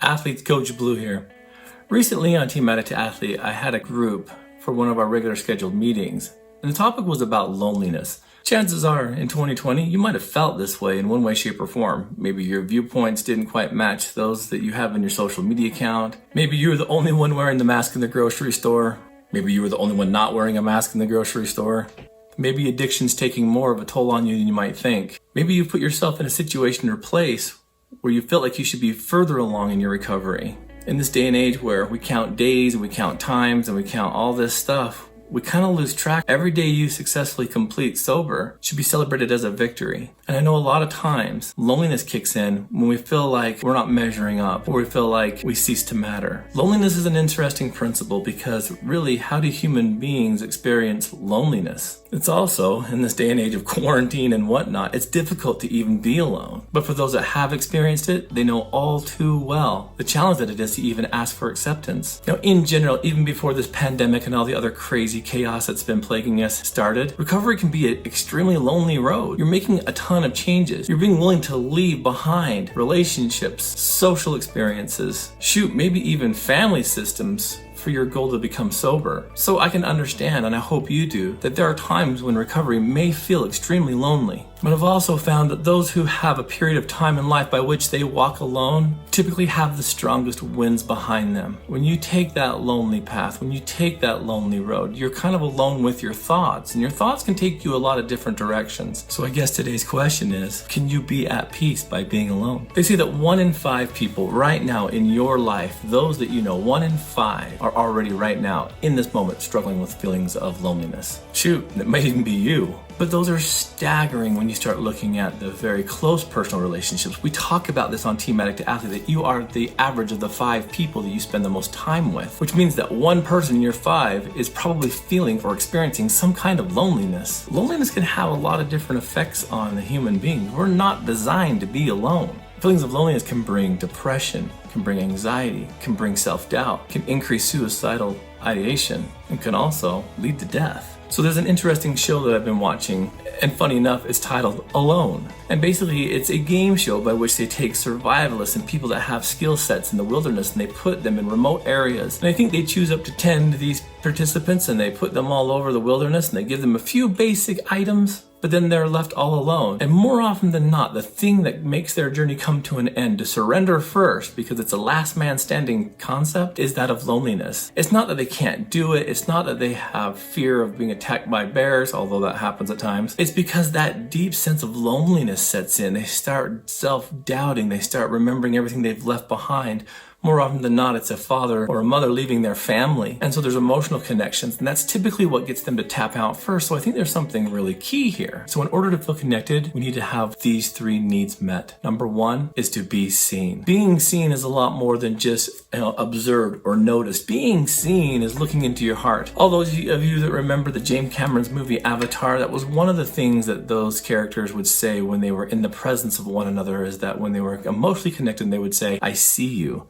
Athletes, Coach Blu here. Recently on Team Addict II Athlete, I had a group for one of our regular scheduled meetings, and the topic was about loneliness. Chances are, in 2020, you might have felt this way in one way, shape, or form. Maybe your viewpoints didn't quite match those that you have in your social media account. Maybe you were the only one wearing the mask in the grocery store. Maybe you were the only one not wearing a mask in the grocery store. Maybe addiction's taking more of a toll on you than you might think. Maybe you put yourself in a situation or place where you felt like you should be further along in your recovery. In this day and age where we count days and we count times and we count all this stuff, we kind of lose track. Every day you successfully complete sober should be celebrated as a victory. And I know a lot of times loneliness kicks in when we feel like we're not measuring up or we feel like we cease to matter. Loneliness is an interesting principle because really, how do human beings experience loneliness? It's also, in this day and age of quarantine and whatnot, it's difficult to even be alone. But for those that have experienced it, they know all too well the challenge that it is to even ask for acceptance. Now, in general, even before this pandemic and all the other crazy chaos that's been plaguing us started, recovery can be an extremely lonely road. You're making a ton of changes. You're being willing to leave behind relationships, social experiences, maybe even family systems for your goal to become sober. So I can understand, and I hope you do, that there are times when recovery may feel extremely lonely. But I've also found that those who have a period of time in life by which they walk alone typically have the strongest winds behind them. When you take that lonely path, when you take that lonely road, you're kind of alone with your thoughts, and your thoughts can take you a lot of different directions. So I guess today's question is, can you be at peace by being alone? They say that 1 in 5 people right now in your life, those that you know, 1 in 5 are already right now in this moment struggling with feelings of loneliness. Shoot, it might even be you. But those are staggering when you start looking at the very close personal relationships. We talk about this on Team Addict II Athlete, that you are the average of the 5 people that you spend the most time with, which means that one person in your 5 is probably feeling or experiencing some kind of loneliness. Loneliness can have a lot of different effects on the human being. We're not designed to be alone. Feelings of loneliness can bring depression, can bring anxiety, can bring self-doubt, can increase suicidal ideation, and can also lead to death. So there's an interesting show that I've been watching, and funny enough, it's titled Alone. And basically, it's a game show by which they take survivalists and people that have skill sets in the wilderness and they put them in remote areas. And I think they choose up to 10 of these participants and they put them all over the wilderness and they give them a few basic items, but then they're left all alone. And more often than not, the thing that makes their journey come to an end, to surrender first, because it's a last man standing concept, is that of loneliness. It's not that they can't do it. It's not that they have fear of being attacked by bears, although that happens at times. It's because that deep sense of loneliness sets in. They start self-doubting. They start remembering everything they've left behind. More often than not, it's a father or a mother leaving their family. And so there's emotional connections, and that's typically what gets them to tap out first. So I think there's something really key here. So in order to feel connected, we need to have these 3 needs met. Number 1 is to be seen. Being seen is a lot more than just observed or noticed. Being seen is looking into your heart. All those of you that remember the James Cameron's movie Avatar, that was one of the things that those characters would say when they were in the presence of one another, is that when they were emotionally connected, they would say, "I see you."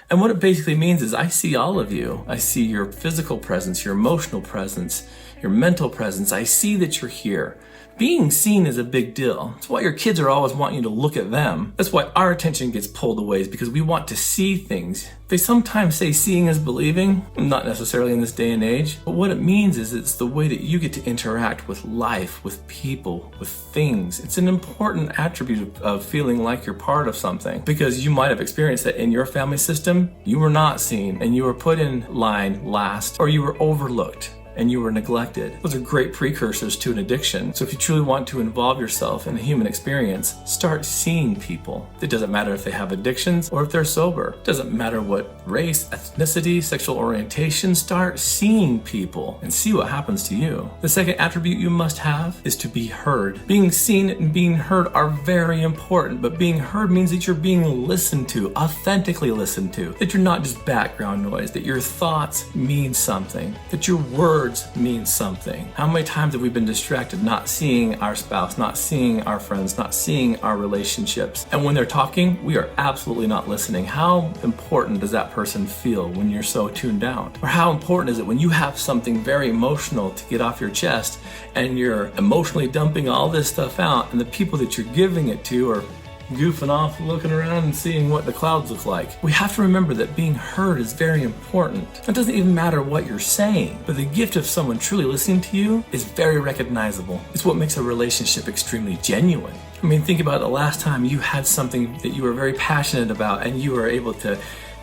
And what it basically means is, I see all of you. I see your physical presence, your emotional presence, your mental presence. I see that you're here. Being seen is a big deal. That's why your kids are always wanting you to look at them. That's why our attention gets pulled away, is because we want to see things. They sometimes say seeing is believing, not necessarily in this day and age, but what it means is it's the way that you get to interact with life, with people, with things. It's an important attribute of feeling like you're part of something, because you might have experienced that in your family system, you were not seen and you were put in line last, or you were overlooked and you were neglected. Those are great precursors to an addiction. So if you truly want to involve yourself in the human experience, start seeing people. It doesn't matter if they have addictions or if they're sober. It doesn't matter what race, ethnicity, sexual orientation. Start seeing people and see what happens to you. The second attribute you must have is to be heard. Being seen and being heard are very important, but being heard means that you're being listened to, authentically listened to, that you're not just background noise, that your thoughts mean something, that your words mean something. How many times have we been distracted not seeing our spouse, not seeing our friends, not seeing our relationships? And when they're talking, we are absolutely not listening. How important does that person feel when you're so tuned out? Or how important is it when you have something very emotional to get off your chest and you're emotionally dumping all this stuff out, and the people that you're giving it to are goofing off, looking around and seeing what the clouds look like. We have to remember that being heard is very important. It doesn't even matter what you're saying, but the gift of someone truly listening to you is very recognizable. It's what makes a relationship extremely genuine. I mean, think about the last time you had something that you were very passionate about and you were able to,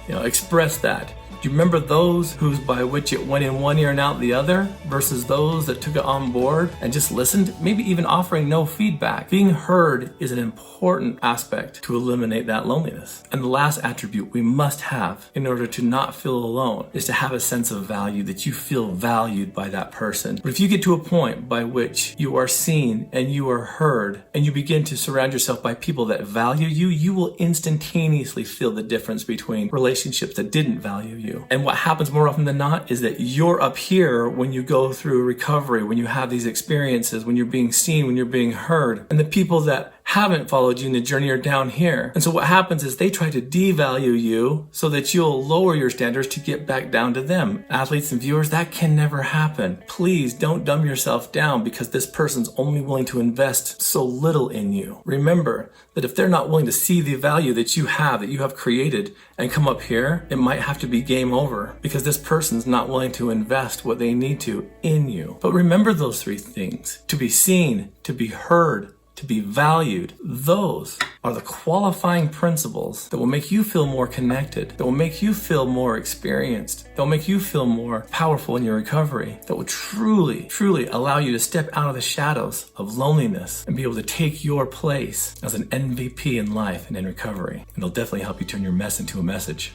express that. Do you remember those by which it went in one ear and out the other versus those that took it on board and just listened, maybe even offering no feedback? Being heard is an important aspect to eliminate that loneliness. And the last attribute we must have in order to not feel alone is to have a sense of value, that you feel valued by that person. But if you get to a point by which you are seen and you are heard and you begin to surround yourself by people that value you, you will instantaneously feel the difference between relationships that didn't value you. And what happens more often than not is that you're up here when you go through recovery, when you have these experiences, when you're being seen, when you're being heard. And the people that haven't followed you in the journey are down here. And so what happens is they try to devalue you so that you'll lower your standards to get back down to them. Athletes and viewers, that can never happen. Please don't dumb yourself down because this person's only willing to invest so little in you. Remember that if they're not willing to see the value that you have created and come up here, it might have to be game over because this person's not willing to invest what they need to in you. But remember those three things: to be seen, to be heard, to be valued. Those are the qualifying principles that will make you feel more connected, that will make you feel more experienced, that will make you feel more powerful in your recovery, that will truly, truly allow you to step out of the shadows of loneliness and be able to take your place as an MVP in life and in recovery. And they'll definitely help you turn your mess into a message.